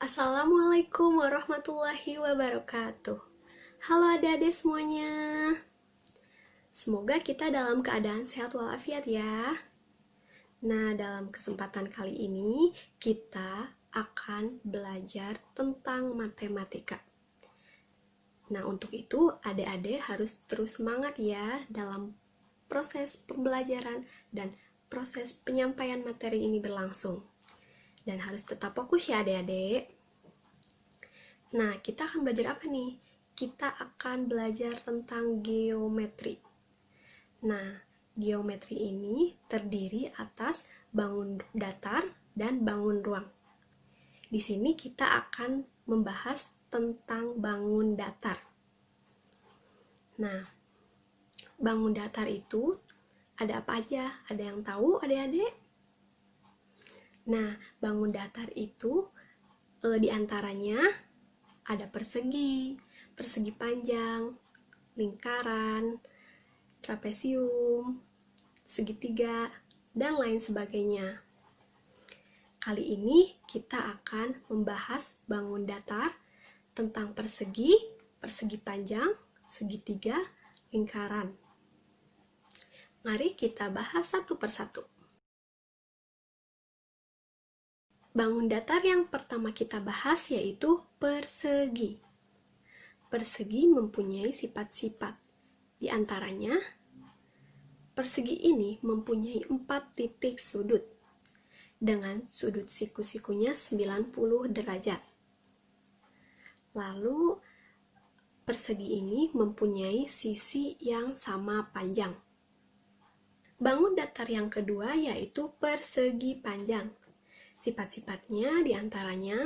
Assalamualaikum warahmatullahi wabarakatuh. Halo adik-adik semuanya. Semoga kita dalam keadaan sehat walafiat ya. Nah, dalam kesempatan kali ini kita akan belajar tentang matematika. Nah, untuk itu adik-adik harus terus semangat ya dalam proses pembelajaran dan proses penyampaian materi ini berlangsung. Dan harus tetap fokus ya adik-adik. Nah, kita akan belajar apa nih? Kita akan belajar tentang geometri. Nah, geometri ini terdiri atas bangun datar dan bangun ruang. Di sini kita akan membahas tentang bangun datar. Nah, bangun datar itu ada apa aja? Ada yang tahu adik-adik? Nah, bangun datar itu diantaranya ada persegi, persegi panjang, lingkaran, trapesium, segitiga, dan lain sebagainya. Kali ini kita akan membahas bangun datar tentang persegi, persegi panjang, segitiga, lingkaran. Mari kita bahas satu persatu. Bangun datar yang pertama kita bahas yaitu persegi. Persegi mempunyai sifat-sifat. Di antaranya, persegi ini mempunyai 4 titik sudut dengan sudut siku-sikunya 90 derajat. Lalu, persegi ini mempunyai sisi yang sama panjang. Bangun datar yang kedua yaitu persegi panjang. Sifat-sifatnya diantaranya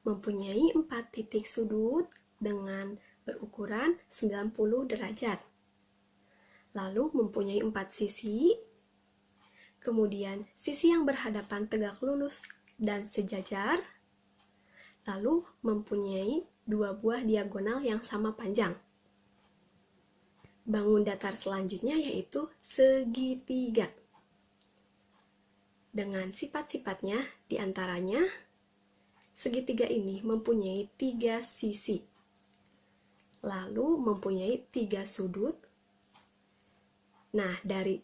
mempunyai 4 titik sudut dengan berukuran 90 derajat. Lalu mempunyai 4 sisi, kemudian sisi yang berhadapan tegak lurus dan sejajar, lalu mempunyai 2 buah diagonal yang sama panjang. Bangun datar selanjutnya yaitu segitiga. Dengan sifat-sifatnya diantaranya, segitiga ini mempunyai 3 sisi, lalu mempunyai 3 sudut. Nah, dari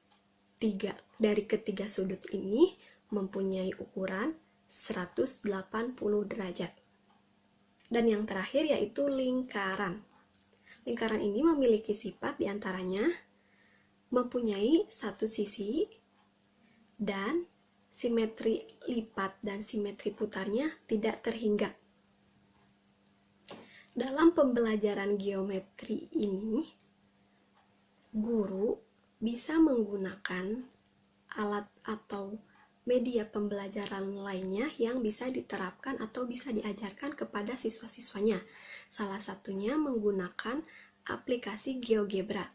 ketiga sudut ini mempunyai ukuran 180 derajat. Dan yang terakhir yaitu lingkaran. Lingkaran ini memiliki sifat diantaranya mempunyai 1 sisi dan simetri lipat dan simetri putarnya tidak terhingga. Dalam pembelajaran geometri ini, guru bisa menggunakan alat atau media pembelajaran lainnya yang bisa diterapkan atau bisa diajarkan kepada siswa-siswanya. Salah satunya menggunakan aplikasi GeoGebra.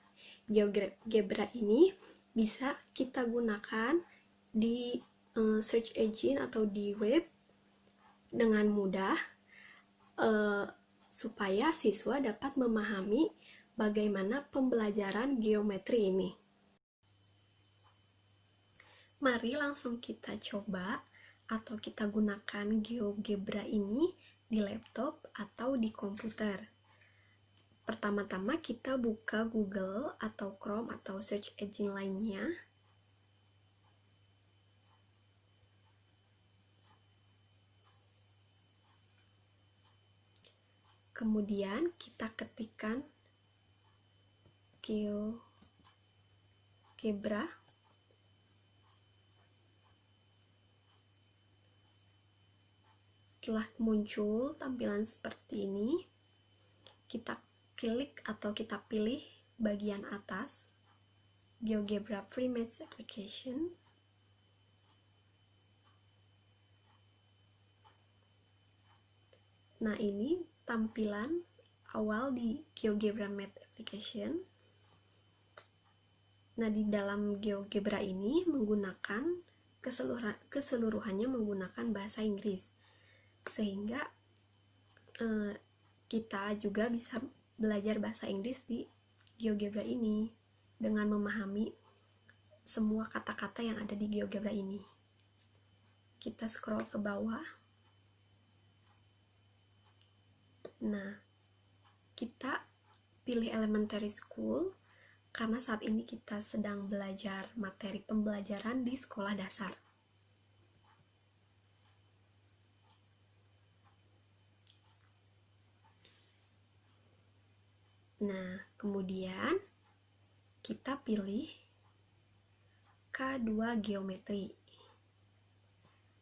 GeoGebra ini bisa kita gunakan di search engine atau di web dengan mudah supaya siswa dapat memahami bagaimana pembelajaran geometri ini. Mari langsung kita coba atau kita gunakan GeoGebra ini di laptop atau di komputer. Pertama-tama kita buka Google atau Chrome atau search engine lainnya. Kemudian kita ketikkan GeoGebra. Setelah muncul tampilan seperti ini, kita klik atau kita pilih bagian atas GeoGebra Free Maths Application. Nah, ini tampilan awal di GeoGebra Math Application. Nah, di dalam GeoGebra ini menggunakan keseluruhannya menggunakan bahasa Inggris, sehingga kita juga bisa belajar bahasa Inggris di GeoGebra ini dengan memahami semua kata-kata yang ada di GeoGebra ini. Kita scroll ke bawah. Nah, kita pilih elementary school karena saat ini kita sedang belajar materi pembelajaran di sekolah dasar. Nah, kemudian kita pilih K2 geometri.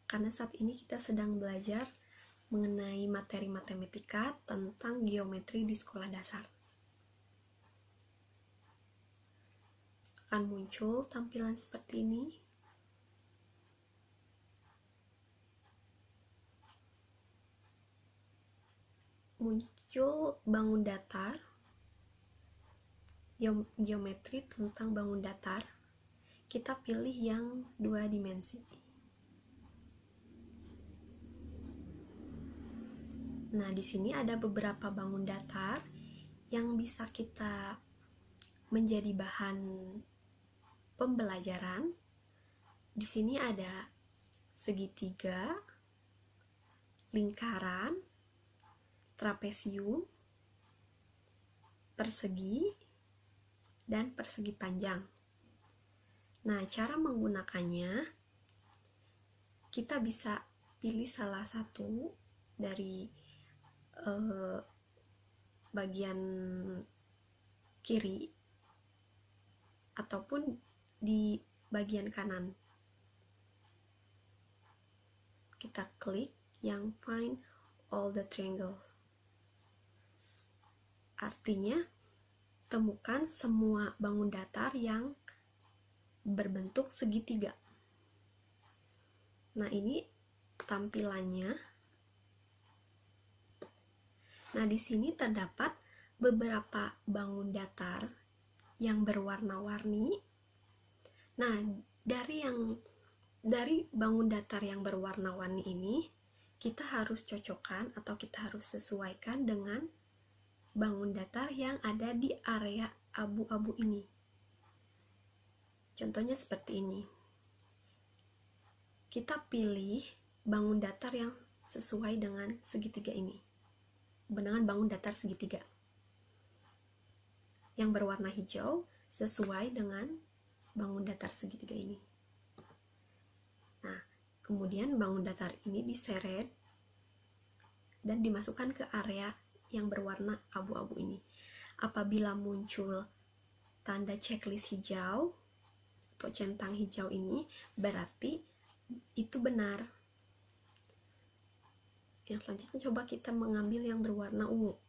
Karena saat ini kita sedang belajar mengenai materi matematika tentang geometri di sekolah dasar. Akan muncul tampilan seperti ini. Muncul bangun datar, geometri tentang bangun datar. Kita pilih yang 2 dimensi. Nah, di sini ada beberapa bangun datar yang bisa kita menjadi bahan pembelajaran. Di sini ada segitiga, lingkaran, trapesium, persegi, dan persegi panjang. Nah, cara menggunakannya, kita bisa pilih salah satu dari bagian kiri ataupun di bagian kanan. Kita klik yang find all the triangle. Artinya, temukan semua bangun datar yang berbentuk segitiga. Nah, ini tampilannya. Nah, di sini terdapat beberapa bangun datar yang berwarna-warni. Nah, dari bangun datar yang berwarna-warni ini, kita harus cocokkan atau kita harus sesuaikan dengan bangun datar yang ada di area abu-abu ini. Contohnya seperti ini. Kita pilih bangun datar yang sesuai dengan segitiga ini. Dengan bangun datar segitiga yang berwarna hijau sesuai dengan bangun datar segitiga ini. Nah, kemudian bangun datar ini diseret dan dimasukkan ke area yang berwarna abu-abu ini. Apabila muncul tanda checklist hijau atau centang hijau ini, berarti itu benar. Yang selanjutnya coba kita mengambil yang berwarna ungu.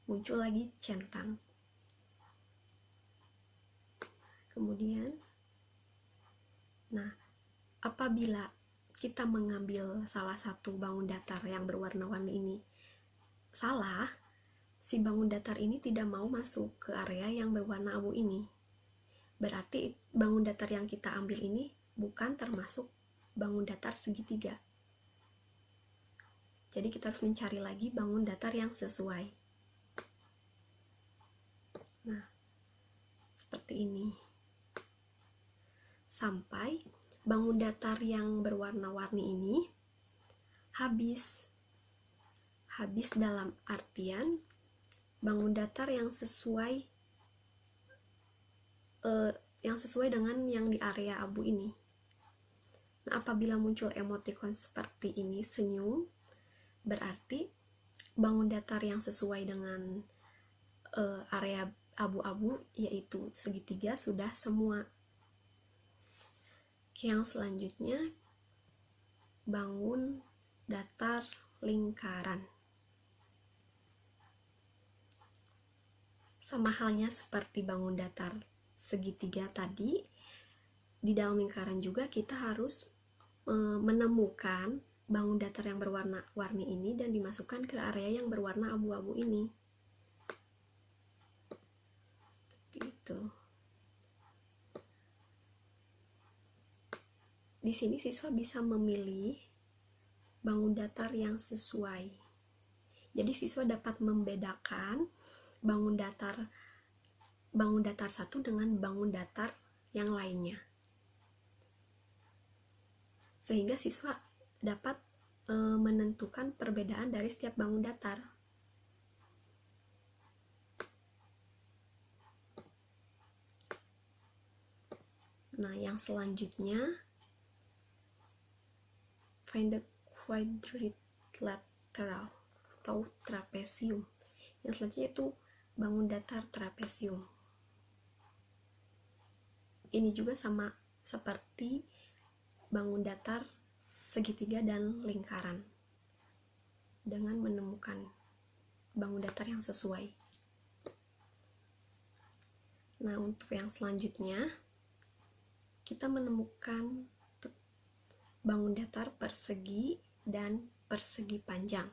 Muncul lagi centang. Kemudian, nah, apabila kita mengambil salah satu bangun datar yang berwarna-warni ini salah, si bangun datar ini tidak mau masuk ke area yang berwarna abu ini. Berarti bangun datar yang kita ambil ini bukan termasuk bangun datar segitiga. Jadi kita harus mencari lagi bangun datar yang sesuai. Nah, seperti ini. Sampai bangun datar yang berwarna-warni ini habis. Habis dalam artian bangun datar yang sesuai dengan yang di area abu ini. Nah, apabila muncul emoticon seperti ini, senyum, berarti bangun datar yang sesuai dengan area abu-abu, yaitu segitiga, sudah semua. Oke, yang selanjutnya, bangun datar lingkaran. Sama halnya seperti bangun datar segitiga tadi, di dalam lingkaran juga kita harus menemukan bangun datar yang berwarna-warni ini dan dimasukkan ke area yang berwarna abu-abu ini. Seperti itu. Di sini siswa bisa memilih bangun datar yang sesuai. Jadi siswa dapat membedakan bangun datar satu dengan bangun datar yang lainnya. Sehingga siswa dapat menentukan perbedaan dari setiap bangun datar. Nah, yang selanjutnya, find the quadrilateral atau trapesium. Yang selanjutnya itu bangun datar trapesium. Ini juga sama seperti bangun datar segitiga dan lingkaran, dengan menemukan bangun datar yang sesuai. Nah, untuk yang selanjutnya, kita menemukan bangun datar persegi dan persegi panjang.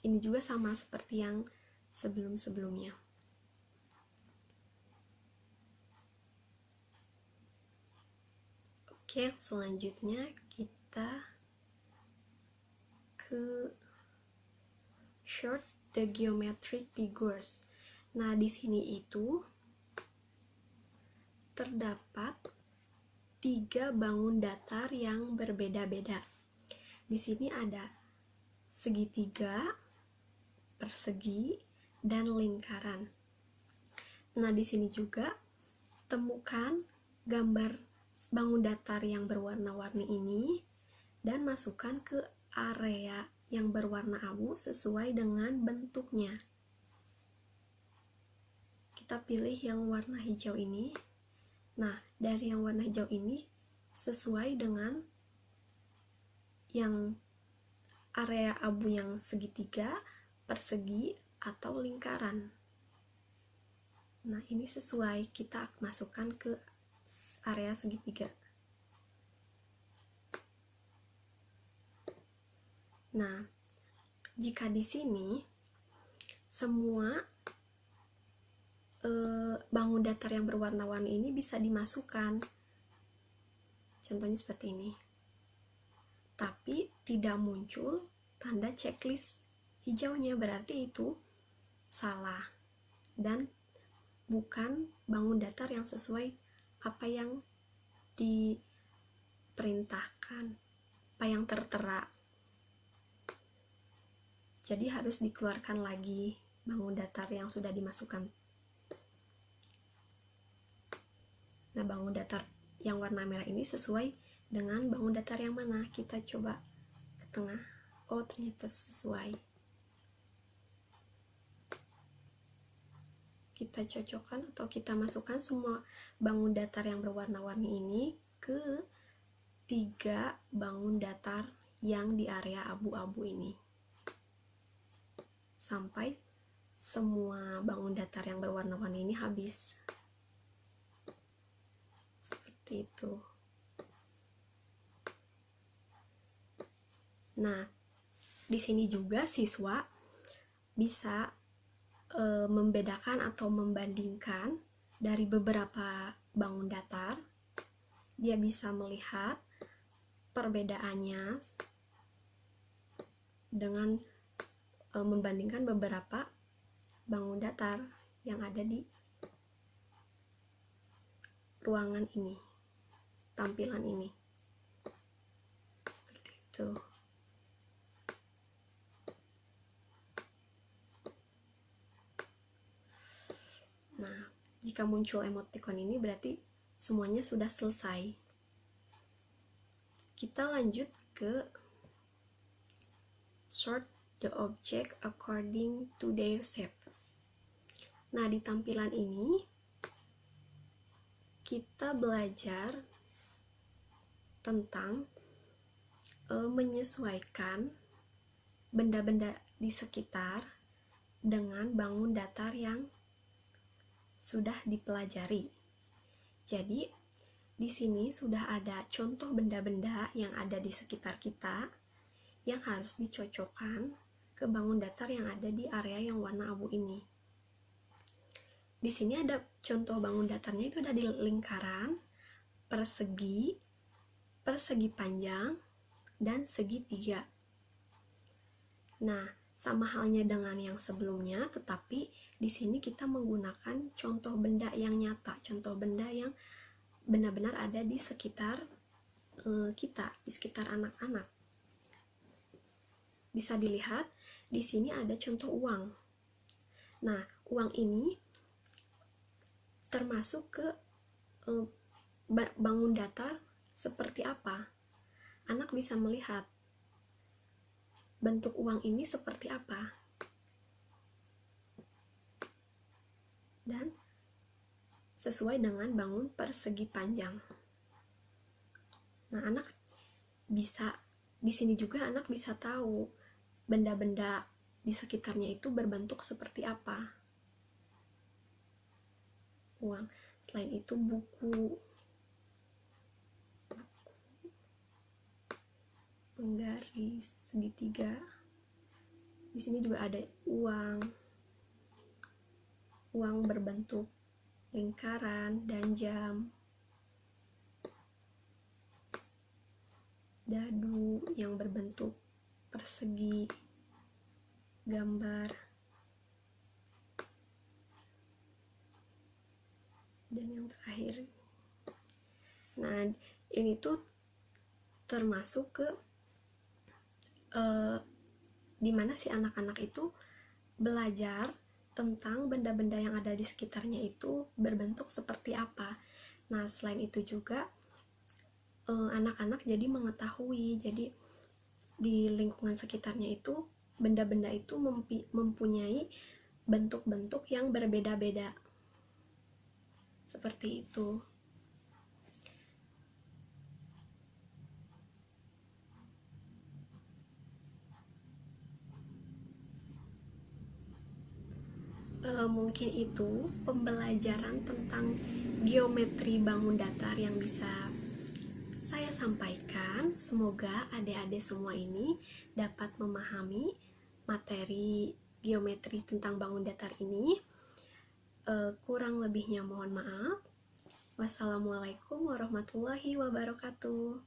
Ini juga sama seperti yang sebelum-sebelumnya. Oke, selanjutnya kita ke short the geometric figures. Nah, di sini itu terdapat 3 bangun datar yang berbeda-beda. Di sini ada segitiga, persegi, dan lingkaran. Nah, di sini juga temukan gambar bangun datar yang berwarna-warni ini dan masukkan ke area yang berwarna abu sesuai dengan bentuknya. Kita pilih yang warna hijau ini. Nah, dari yang warna hijau ini sesuai dengan yang area abu yang segitiga, persegi, atau lingkaran. Nah, ini sesuai, kita masukkan ke area segitiga. Nah, jika di sini semua bangun datar yang berwarna-warni ini bisa dimasukkan, contohnya seperti ini, tapi tidak muncul tanda checklist hijaunya, berarti itu salah dan bukan bangun datar yang sesuai apa yang diperintahkan, apa yang tertera. Jadi harus dikeluarkan lagi bangun datar yang sudah dimasukkan. Nah, bangun datar yang warna merah ini sesuai dengan bangun datar yang mana? Kita coba ke tengah. Oh, ternyata sesuai. Kita cocokkan atau kita masukkan semua bangun datar yang berwarna-warni ini ke 3 bangun datar yang di area abu-abu ini, sampai semua bangun datar yang berwarna-warni ini habis. Seperti itu. Nah, di sini juga siswa bisa membedakan atau membandingkan dari beberapa bangun datar. Dia bisa melihat perbedaannya dengan membandingkan beberapa bangun datar yang ada di ruangan ini, tampilan ini. Seperti itu. Nah, jika muncul emoticon ini berarti semuanya sudah selesai. Kita lanjut ke sort the object according to their shape. Nah, di tampilan ini kita belajar tentang menyesuaikan benda-benda di sekitar dengan bangun datar yang sudah dipelajari. Jadi, di sini sudah ada contoh benda-benda yang ada di sekitar kita yang harus dicocokkan ke bangun datar yang ada di area yang warna abu ini. Di sini ada contoh bangun datarnya, itu ada di lingkaran, persegi, persegi panjang, dan segitiga. Nah, sama halnya dengan yang sebelumnya, tetapi di sini kita menggunakan contoh benda yang nyata, contoh benda yang benar-benar ada di sekitar kita, di sekitar anak-anak. Bisa dilihat di sini ada contoh uang. Nah, uang ini termasuk ke bangun datar seperti apa? Anak bisa melihat bentuk uang ini seperti apa. Dan sesuai dengan bangun persegi panjang. Nah, anak bisa, di sini juga anak bisa tahu benda-benda di sekitarnya itu berbentuk seperti apa. Uang. Selain itu buku, penggaris, segitiga. Di sini juga ada uang. Uang berbentuk lingkaran dan jam. Dadu yang berbentuk persegi, gambar. Dan yang terakhir. Nah, ini tuh termasuk ke dimana si anak-anak itu belajar tentang benda-benda yang ada di sekitarnya itu berbentuk seperti apa. Nah, selain itu juga anak-anak jadi mengetahui, jadi di lingkungan sekitarnya itu benda-benda itu mempunyai bentuk-bentuk yang berbeda-beda. Seperti itu. Mungkin itu pembelajaran tentang geometri bangun datar yang bisa saya sampaikan. Semoga adik-adik semua ini dapat memahami materi geometri tentang bangun datar ini. Kurang lebihnya mohon maaf. Wassalamualaikum warahmatullahi wabarakatuh.